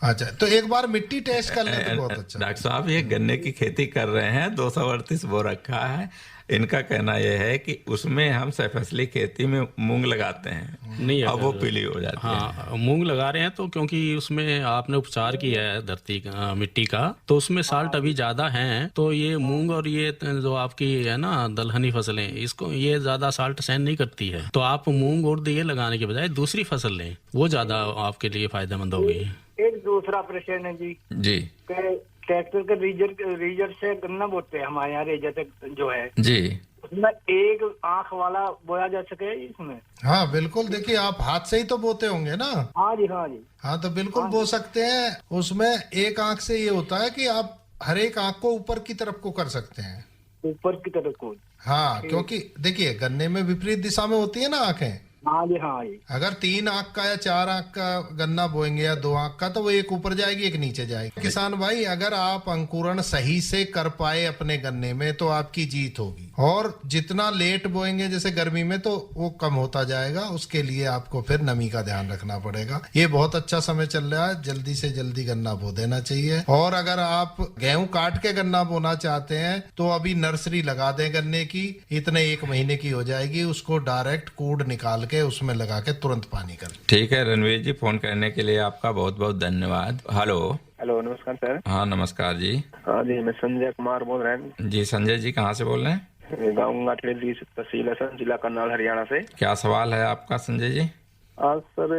H: अच्छा, तो एक बार मिट्टी टेस्ट कर ले तो बहुत अच्छा।
F: डॉक्टर साहब, ये गन्ने की खेती कर रहे हैं, 238 बो रखा है। इनका कहना यह है कि उसमें हम सहफसली खेती में मूंग लगाते हैं,
G: नहीं,
F: अब वो पीली हो जाती है।
G: हाँ, मूंग लगा रहे हैं तो क्योंकि उसमें आपने उपचार किया है धरती का, मिट्टी का, तो उसमें साल्ट अभी ज्यादा है, तो ये मूंग और ये जो आपकी है ना दलहनी फसलें, इसको ये ज्यादा साल्ट सहन नहीं करती है, तो आप मूंग और ये लगाने के बजाय दूसरी फसल लें, वो ज्यादा आपके लिए फायदेमंद होगी।
L: एक दूसरा प्रश्न है जी। ट्रैक्टर के रीजर से गन्ना बोते हैं हमारे यहाँ, रेजर जो है
F: जी,
L: उसमें एक आंख वाला बोया जा सके इसमें?
H: हाँ बिल्कुल, देखिए आप हाथ से ही तो बोते होंगे ना?
L: हाँ जी, हाँ जी।
H: हाँ, तो बिल्कुल बो सकते हैं। उसमें एक आंख से ये होता है कि आप हर एक आंख को ऊपर की तरफ को कर सकते हैं,
L: ऊपर की तरफ को।
H: हाँ, क्योंकि देखिए गन्ने में विपरीत दिशा में होती है ना आंखें,
L: हाँ जी हाँ जी।
H: अगर 3 आंख का या 4 आंख का गन्ना बोएंगे या 2 आंख का, तो वो एक ऊपर जाएगी एक नीचे जाएगी। किसान भाई, अगर आप अंकुरण सही से कर पाए अपने गन्ने में तो आपकी जीत होगी। और जितना लेट बोएंगे जैसे गर्मी में, तो वो कम होता जाएगा। उसके लिए आपको फिर नमी का ध्यान रखना पड़ेगा। ये बहुत अच्छा समय चल रहा है, जल्दी से जल्दी गन्ना बो देना चाहिए। और अगर आप गेहूं काट के गन्ना बोना चाहते हैं तो अभी नर्सरी लगा दें गन्ने की, इतने 1 महीने की हो जाएगी। उसको डायरेक्ट कूड़ निकाल के उसमें लगा के तुरंत पानी कर।
F: ठीक है रणवीर जी, फोन करने के लिए आपका बहुत बहुत धन्यवाद। हेलो।
I: हेलो, नमस्कार सर।
F: हाँ नमस्कार जी।
I: हाँ जी, मैं संजय कुमार बोल रहा हूँ।
F: जी संजय जी, कहाँ से बोल रहे हैं?
I: गाँव गाटड़ी, तहसील असम, जिला करनाल, हरियाणा से।
F: क्या सवाल है आपका संजय जी?
I: आज सर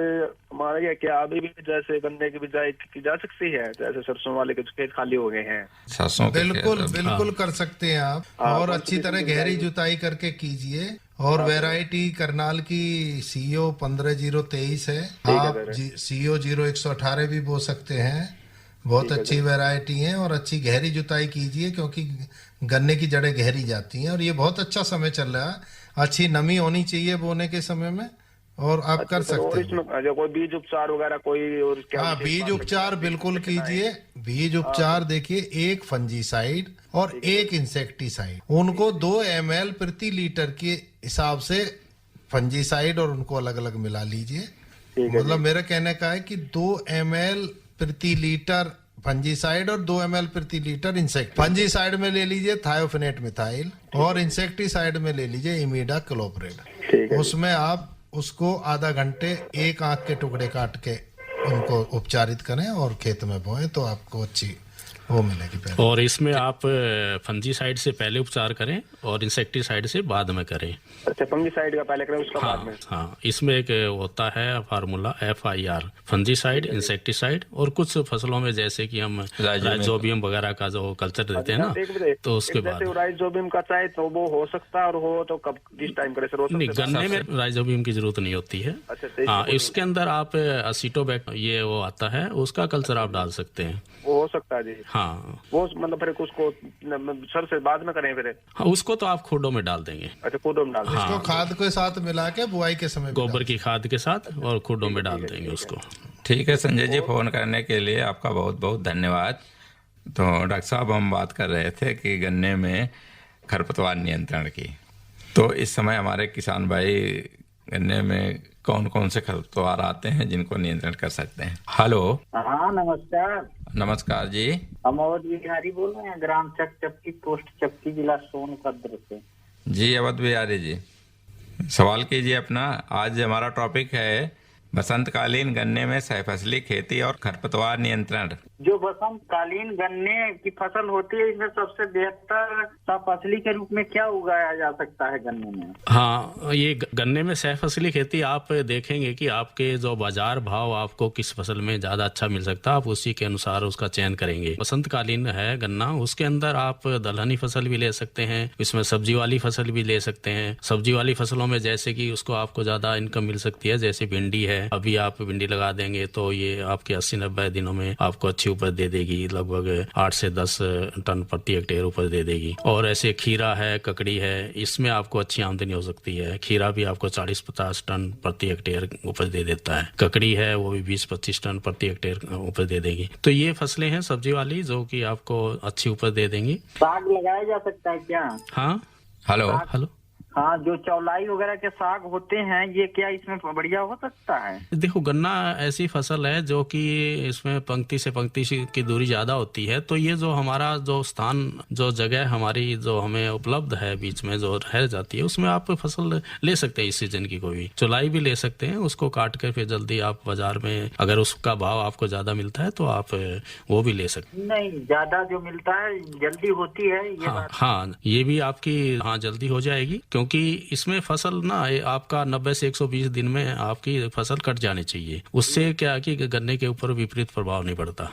I: हमारे यहाँ क्या अभी भी जैसे गन्ने की बिजाई की जा सकती है? जैसे सरसों वाले के खेत खाली हो गए हैं।
F: सरसों के
H: बिल्कुल
F: खेत,
H: बिल्कुल कर सकते हैं आप। और अच्छी तरह गहरी जुताई करके कीजिए। और वैरायटी करनाल की CO 15023 है। आप CO 0118 भी बो सकते हैं। बहुत अच्छी वैरायटी है। और अच्छी गहरी जुताई कीजिए, क्योंकि गन्ने की जड़ें गहरी जाती हैं। और ये बहुत अच्छा समय चल रहा है। अच्छी नमी होनी चाहिए बोने के समय में, और आप कर सकते हैं।
I: कोई बीज उपचार वगैरह कोई और क्या?
H: हाँ, बीज उपचार बिल्कुल कीजिए। बीज उपचार देखिए, 1 फंजीसाइड और 1 इंसेक्टिसाइड, उनको 2 ml प्रति लीटर के हिसाब से फंजीसाइड और उनको अलग अलग मिला लीजिए। मतलब मेरा कहने का है कि 2 ml प्रति लीटर फंजीसाइड और 2 ml प्रति लीटर इंसेक्ट। फंजीसाइड में ले लीजिए थायोफेनेट मिथाइल, और इंसेक्टिसाइड में ले लीजिए इमिडाक्लोप्रिड। उसमें आप उसको आधा घंटे 1 आंख के टुकड़े काट के उनको उपचारित करें और खेत में बोएं, तो आपको अच्छी वो मिलेगी पहले।
G: और इसमें आप फंजीसाइड से पहले उपचार करें और इंसेक्टिसाइड से बाद में करें।
I: अच्छा, फंजीसाइड का पहले करें, उसका बाद में?
G: हाँ, इसमें एक होता है फार्मूला FIR, फंजीसाइड, इंसेक्टिसाइड। और कुछ फसलों में जैसे कि हम राइजोबियम वगैरह का जो कल्चर देते हैं ना, तो उसके बाद
I: राइजोबियम का चाहे तो वो हो सकता है, और हो तो कब किस टाइम करे सर?
G: नहीं, गन्ने में राइजोबियम की जरूरत नहीं होती है। हाँ, इसके अंदर आप असीटोबैक्टर ये वो आता है, उसका कल्चर आप डाल सकते हैं।
I: वो हो सकता है जी।
G: हाँ,
I: वो मतलब फिर उसको सर से बाद में करें फिर?
G: हाँ, उसको तो आप खुडों में डाल देंगे।
I: अच्छा, खुडों में डाल देंगे।
H: इसको खाद के साथ मिला के बुआई के समय
G: गोबर की खाद के साथ और खुडों में डाल देंगे उसको।
F: ठीक है संजय जी, फोन करने के लिए आपका बहुत बहुत धन्यवाद। तो डॉक्टर साहब, हम बात कर रहे थे कि गन्ने में खरपतवार नियंत्रण की। तो इस समय हमारे किसान भाई गन्ने में कौन कौन से खरपतवार आते हैं जिनको नियंत्रण कर सकते हैं? हेलो।
L: हाँ नमस्कार।
F: नमस्कार जी।
L: हम अवध बिहारी बोल रहे हैं, ग्राम चक चपकी, पोस्ट चपकी, जिला सोनभद्र से।
F: जी अवध बिहारी जी, सवाल कीजिए अपना। आज हमारा टॉपिक है बसंतकालीन गन्ने में सहफसली खेती और खरपतवार नियंत्रण।
L: जो बसंतकालीन गन्ने की फसल होती है, इसमें सबसे बेहतर सहफसली के रूप में क्या उगाया जा सकता है गन्ने में?
G: हाँ, ये गन्ने में सहफसली खेती आप देखेंगे कि आपके जो बाजार भाव आपको किस फसल में ज्यादा अच्छा मिल सकता है, आप उसी के अनुसार उसका चयन करेंगे। बसंतकालीन है गन्ना, उसके अंदर आप दलहनी फसल भी ले सकते हैं, इसमें सब्जी वाली फसल भी ले सकते हैं। सब्जी वाली फसलों में जैसे कि उसको आपको ज्यादा इनकम मिल सकती है, जैसे भिंडी है। अभी आप भिंडी लगा देंगे तो ये आपके 80-90 दिनों में आपको अच्छी उपज दे देगी, लगभग 8 से 10 टन प्रति हेक्टेयर उपज दे देगी। और ऐसे खीरा है, ककड़ी है, इसमें आपको अच्छी आमदनी हो सकती है। खीरा भी आपको 40-50 टन प्रति हेक्टेयर उपज दे देता है। ककड़ी है वो भी 20-25 टन प्रति हेक्टेयर उपज दे देगी। तो ये फसलें हैं सब्जी वाली जो कि आपको अच्छी उपज दे देंगी।
L: साग लगाया जा सकता है क्या?
G: हाँ, हेलो।
L: हाँ, जो चौलाई वगैरह के साग होते हैं, ये क्या इसमें बढ़िया हो सकता है?
G: देखो, गन्ना ऐसी फसल है जो कि इसमें पंक्ति से पंक्ति की दूरी ज्यादा होती है। तो ये जो हमारा जो स्थान, जो जगह हमारी जो हमें उपलब्ध है बीच में जो रह जाती है, उसमें आप फसल ले सकते हैं। इस सीजन की कोई भी चौलाई भी ले सकते हैं, उसको काट कर फिर जल्दी आप बाजार में, अगर उसका भाव आपको ज्यादा मिलता है तो आप वो भी ले सकते हैं।
L: नहीं, ज्यादा जो मिलता है जल्दी होती है ये बात।
G: हाँ, ये भी आपकी जल्दी हो जाएगी, क्योंकि इसमें फसल ना आपका 90 से 120 दिन में आपकी फसल कट जानी चाहिए। उससे क्या कि गन्ने के ऊपर विपरीत प्रभाव नहीं पड़ता।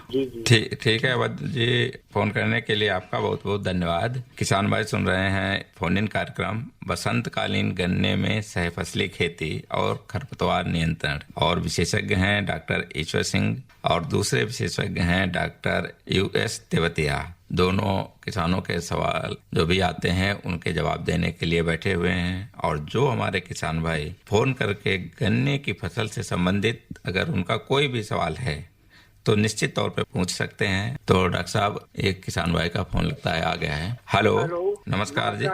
F: ठीक है अवध जी, फोन करने के लिए आपका बहुत बहुत धन्यवाद। किसान भाई सुन रहे हैं फोन इन कार्यक्रम बसंतकालीन गन्ने में सहफसली खेती और खरपतवार नियंत्रण, और विशेषज्ञ हैं डॉक्टर ईश्वर सिंह और दूसरे विशेषज्ञ हैं डॉक्टर US तेवतिया, दोनों किसानों के सवाल जो भी आते हैं उनके जवाब देने के लिए बैठे हुए हैं। और जो हमारे किसान भाई फोन करके गन्ने की फसल से संबंधित अगर उनका कोई भी सवाल है तो निश्चित तौर पे पूछ सकते हैं। तो डॉक्टर साहब, एक किसान भाई का फोन लगता है आ गया है। हेलो, नमस्कार जी।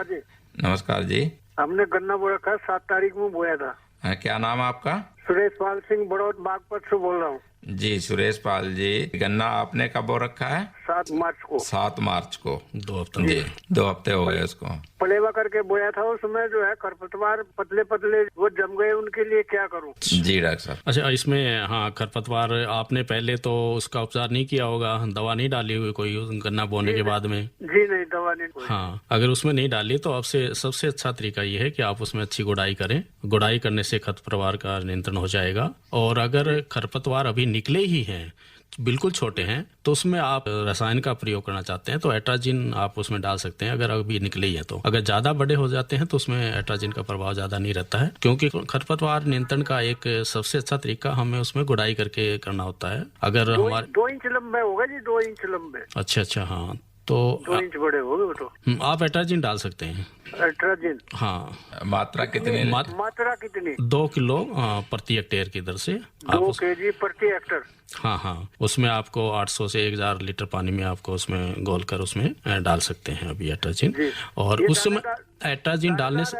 F: नमस्कार जी।
J: हमने गन्ना बो रखा है, 7 तारीख में बोया था।
F: क्या नाम है आपका?
J: सुरेश पाल सिंह, बड़ौद बागपत से बोल रहा हूँ।
F: जी सुरेश पाल जी, गन्ना आपने कब बो रखा है?
J: 7 मार्च को।
F: 7 मार्च को,
G: 2 हफ्ते
F: जी 2 हफ्ते हो गए उसको।
J: पलेवा करके बोया था, उसमें जो है खरपतवार पतले पतले वो जम गए, उनके लिए क्या करूं?
F: जी डॉक्टर साहब।
G: अच्छा, इसमें हाँ, खरपतवार आपने पहले तो उसका उपचार नहीं किया होगा, दवा नहीं डाली हुई कोई गन्ना बोने के बाद में?
J: जी नहीं, दवा नहीं।
G: हाँ, अगर उसमें नहीं डाली तो आपसे सबसे अच्छा तरीका ये है कि आप उसमें अच्छी गुड़ाई करें। गुड़ाई करने से खरपतवार का नियंत्रण हो जाएगा। और अगर खरपतवार अभी निकले ही हैं, बिल्कुल छोटे हैं, तो उसमें आप रसायन का प्रयोग करना चाहते हैं तो एट्राजिन आप उसमें डाल सकते हैं, अगर अभी निकले ही है तो। अगर ज्यादा बड़े हो जाते हैं तो उसमें एट्राजिन का प्रभाव ज्यादा नहीं रहता है, क्योंकि खरपतवार नियंत्रण का एक सबसे अच्छा तरीका हमें उसमें गुड़ाई करके करना होता है। अगर हमारे
J: 2 इंच लंबे होगा जी, 2 इंच लंबे।
G: अच्छा, हाँ, तो
J: 2 इंच बड़े हो गए तो
G: आप एट्राजिन डाल सकते हैं।
J: एट्राजिन,
G: हाँ।
F: मात्रा कितनी?
J: मात्रा कितनी?
G: 2 किलो प्रति हेक्टेयर की दर से
J: 2 kg प्रति हेक्टेयर।
G: हाँ, उसमें आपको 800 से 1000 लीटर पानी में आपको उसमें घोल कर उसमें डाल सकते हैं अभी एट्राजिन। और उस समय एट्राजिन डालने से,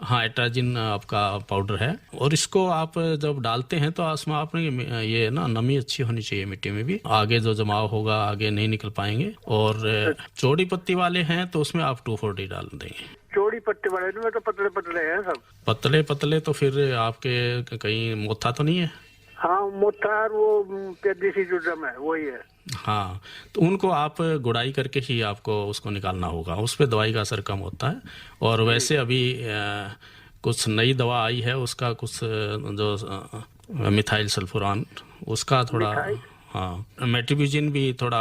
G: हाँ, एट्राजिन आपका पाउडर है। और इसको आप जब डालते हैं तो उसमें आपने ये ना नमी अच्छी होनी चाहिए मिट्टी में भी, आगे जो जमाव होगा आगे नहीं निकल पाएंगे। और चौड़ी पत्ती वाले हैं तो उसमें आप 240 डाल देंगे।
J: चौड़ी पत्ती वाले में तो पतले पतले हैं सब।
G: पतले पतले तो फिर आपके कहीं मोथा तो नहीं है?
J: हाँ, मोथार वो पेदेसी जो जम है वही है।
G: हाँ, तो उनको आप गुड़ाई करके ही आपको उसको निकालना होगा, उस पर दवाई का असर कम होता है। और वैसे अभी कुछ नई दवा आई है, उसका कुछ जो मिथाइल सल्फुरान, उसका थोड़ा, हाँ, मेट्रिब्यूजिन भी थोड़ा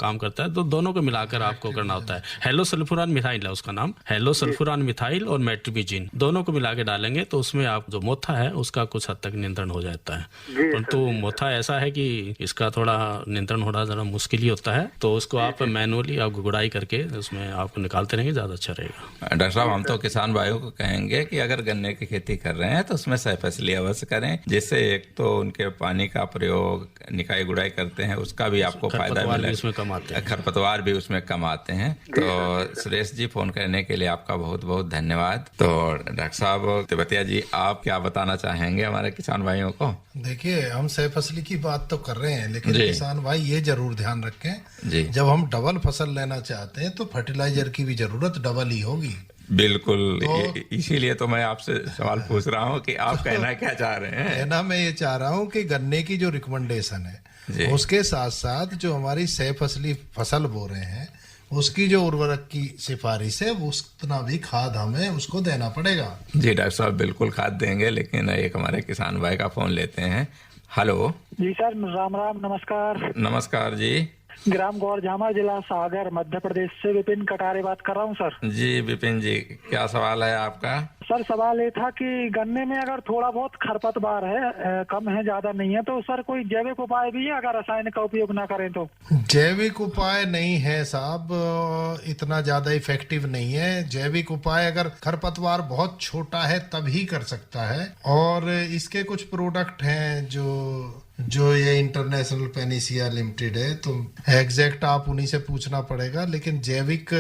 G: काम करता है, तो दोनों को मिलाकर आपको करना होता है। हेलो सल्फुरान मिथाइल है उसका नाम, हेलो सल्फुरान मिथाइल और मेट्रिब्यूजिन दोनों को मिला के डालेंगे तो उसमें आप जो मोथा है उसका कुछ हद तक नियंत्रण हो जाता है। परंतु मोथा ऐसा है कि इसका थोड़ा नियंत्रण होना जरा मुश्किल ही होता है, तो उसको आप मैनुअली आप गुड़ाई करके उसमें आपको निकालते रहेंगे, ज्यादा अच्छा रहेगा।
F: डॉक्टर साहब, हम तो किसान भाइयों को कहेंगे कि अगर गन्ने की खेती कर रहे हैं तो उसमें सह फसली अवश्य करें, जिससे एक तो उनके पानी का प्रयोग, निकाई गुड़ाई करते हैं, उसका भी आपको फायदा मिलेगा, खरपतवार भी उसमें कम आते हैं। तो सुरेश जी, फोन करने के लिए आपका बहुत बहुत धन्यवाद। तो डॉक्टर साहब तिब्बतिया जी, आप क्या बताना चाहेंगे हमारे किसान भाइयों को?
H: देखिए, हम सह फसली की बात तो कर रहे हैं, लेकिन किसान भाई ये जरूर ध्यान रखें
F: जी,
H: जब हम डबल फसल लेना चाहते हैं तो फर्टिलाइजर की भी जरूरत डबल ही होगी।
F: बिल्कुल, इसीलिए तो मैं आपसे सवाल पूछ रहा हूँ कि आप कहना क्या चाह रहे हैं।
H: कहना मैं ये चाह रहा हूँ कि गन्ने की जो रिकमेंडेशन है उसके साथ साथ जो हमारी सह फसली फसल बो रहे हैं उसकी जो उर्वरक की सिफारिश है उतना भी खाद हमें उसको देना पड़ेगा।
F: जी डॉक्टर साहब, बिल्कुल खाद देंगे, लेकिन एक हमारे किसान भाई का फोन लेते हैं। हेलो
M: जी सर, राम राम, नमस्कार।
F: नमस्कार जी।
M: ग्राम गौर जामा, जिला सागर, मध्य प्रदेश से विपिन कटारे बात कर रहा हूँ सर।
F: जी विपिन जी, क्या सवाल है आपका?
M: सर, सवाल ये था कि गन्ने में अगर थोड़ा बहुत खरपतवार है, कम है, ज्यादा नहीं है, तो सर कोई जैविक उपाय भी है अगर रसायन का उपयोग ना करें तो?
H: जैविक उपाय नहीं है साहब, इतना ज्यादा इफेक्टिव नहीं है। जैविक उपाय अगर खरपतवार बहुत छोटा है तभी कर सकता है, और इसके कुछ प्रोडक्ट हैं जो ये इंटरनेशनल पेनिसिया लिमिटेड है, तो एग्जैक्ट आप उन्हीं से पूछना पड़ेगा। लेकिन जैविक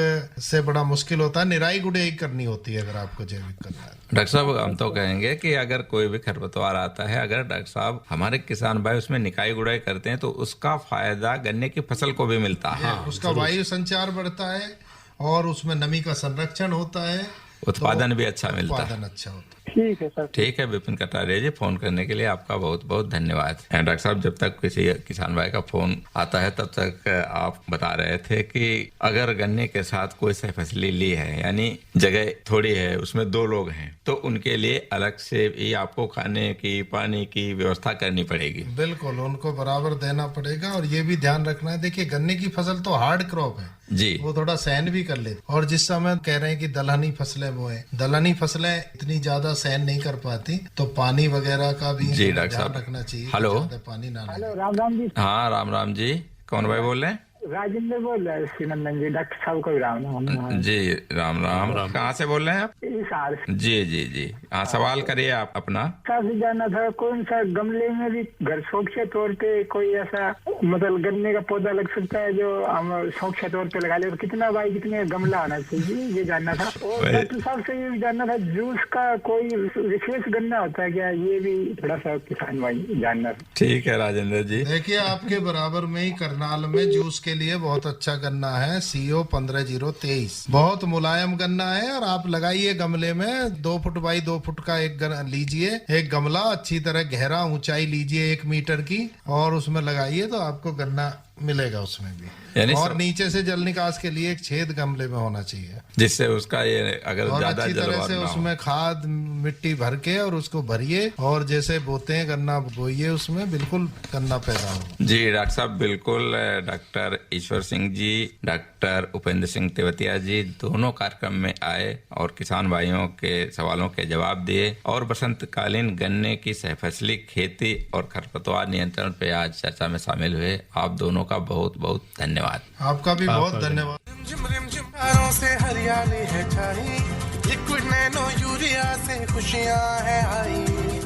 H: से बड़ा मुश्किल होता है, निराई गुड़ाई करनी होती है अगर आपको जैविक करना है।
F: डॉक्टर साहब, हम तो कहेंगे कि अगर कोई भी खरपतवार आता है, अगर डॉक्टर साहब हमारे किसान भाई उसमें निकाई गुड़ाई करते हैं तो उसका फायदा गन्ने की फसल को भी मिलता है।
H: उसका वायु संचार बढ़ता है और उसमें नमी का संरक्षण होता है,
F: उत्पादन भी अच्छा मिलता है।
H: उत्पादन अच्छा होता है।
M: ठीक है सर।
F: ठीक है विपिन कटारिया जी, फोन करने के लिए आपका बहुत बहुत धन्यवाद। डॉक्टर साहब, जब तक किसी किसान भाई का फोन आता है तब तक आप बता रहे थे कि अगर गन्ने के साथ कोई सह फसली ली है, यानी जगह थोड़ी है, उसमें 2 लोग हैं, तो उनके लिए अलग से भी आपको खाने की, पानी की व्यवस्था करनी पड़ेगी।
H: बिल्कुल, उनको बराबर देना पड़ेगा। और ये भी ध्यान रखना है, देखिए गन्ने की फसल तो हार्ड क्रॉप है
F: जी,
H: वो थोड़ा सहन भी कर लेते, और जिस समय कह रहे हैं कि दलहनी फसलें बोए, दलहनी फसलें इतनी ज्यादा सहन नहीं कर पाती, तो पानी वगैरह का भी ध्यान रखना चाहिए।
F: हेलो,
H: पानी ना।
M: हेलो, राम राम जी।
F: हाँ राम राम जी, कौन भाई बोल रहे हैं?
N: राजेंद्र बोल रहा है श्रीनंदन जी, डॉक्टर साहब को भी राम राम।
F: जी राम राम। कहाँ से बोल रहे हैं आप?
N: हिसार से।
F: जी जी जी, हाँ सवाल करिए आप अपना।
N: साहब जानना था कौन सा गमले में भी घर शौक के तौर पे कोई ऐसा मतलब गन्ने का पौधा लग सकता है जो हम शौक के तौर पे लगा ले, कितना बाई कितने गमला आना चाहिए, ये जानना था। और डॉक्टर साहब से ये जानना था जूस का कोई विशेष गन्ना होता है क्या, ये भी थोड़ा सा किसान भाई जानना था।
F: ठीक है राजेंद्र जी।
H: देखिए आपके बराबर में ही करनाल में जूस के लिए बहुत अच्छा गन्ना है, CO 15023, बहुत मुलायम गन्ना है। और आप लगाइए गमले में 2 फुट बाई 2 फुट का एक लीजिए, एक गमला अच्छी तरह गहरा, ऊंचाई लीजिए 1 मीटर की, और उसमें लगाइए तो आपको गन्ना मिलेगा उसमें भी। और नीचे से जल निकास के लिए एक छेद गमले में होना चाहिए,
F: जिससे उसका ये अगर ज्यादा
H: अच्छी तरह से उसमें खाद मिट्टी भर के और उसको भरिए, और जैसे बोते हैं गन्ना बोइए, उसमें बिल्कुल गन्ना पैदा हो।
F: जी डॉक्टर साहब बिल्कुल। डॉक्टर ईश्वर सिंह जी, डॉक्टर उपेंद्र सिंह तेवतिया जी दोनों कार्यक्रम में आए और किसान भाइयों के सवालों के जवाब दिए, और बसंतकालीन गन्ने की सहफसली खेती और खरपतवार नियंत्रण पे आज चर्चा में शामिल हुए। आप दोनों का बहुत बहुत धन्यवाद।
H: आपका भी बहुत धन्यवाद।
B: रिमझिम से हरियाली है छाई, लिक्विड नैनो यूरिया से खुशियां है आई,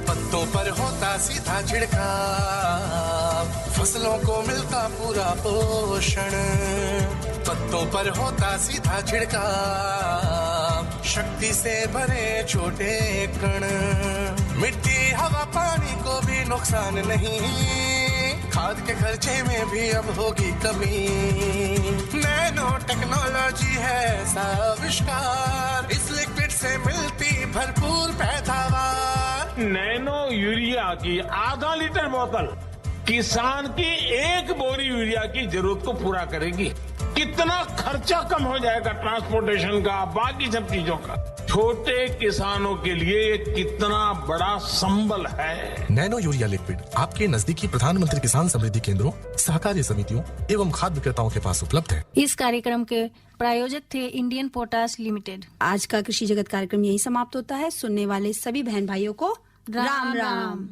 B: पत्तों पर होता सीधा छिड़काव, फसलों को मिलता पूरा पोषण, पत्तों पर होता सीधा छिड़काव, शक्ति से भरे छोटे कण, मिट्टी हवा पानी को भी नुकसान नहीं, खाद के खर्चे में भी अब होगी कमी, नैनो टेक्नोलॉजी है आविष्कार, इस लिक्विड से मिलती भरपूर पैदावार।
C: नैनो यूरिया की आधा लीटर बोतल किसान की 1 बोरी यूरिया की जरूरत को पूरा करेगी। कितना खर्चा कम हो जाएगा ट्रांसपोर्टेशन का, बाकी सब चीजों का। छोटे किसानों के लिए ये कितना बड़ा संबल है।
D: नैनो यूरिया लिक्विड आपके नजदीकी प्रधानमंत्री किसान समृद्धि केंद्रों, सहकारी समितियों एवं खाद्य विक्रेताओं के पास उपलब्ध है।
E: इस कार्यक्रम के प्रायोजक थे इंडियन पोटाश लिमिटेड।
A: आज का कृषि जगत कार्यक्रम यही समाप्त होता है। सुनने वाले सभी बहन भाइयों को राम राम।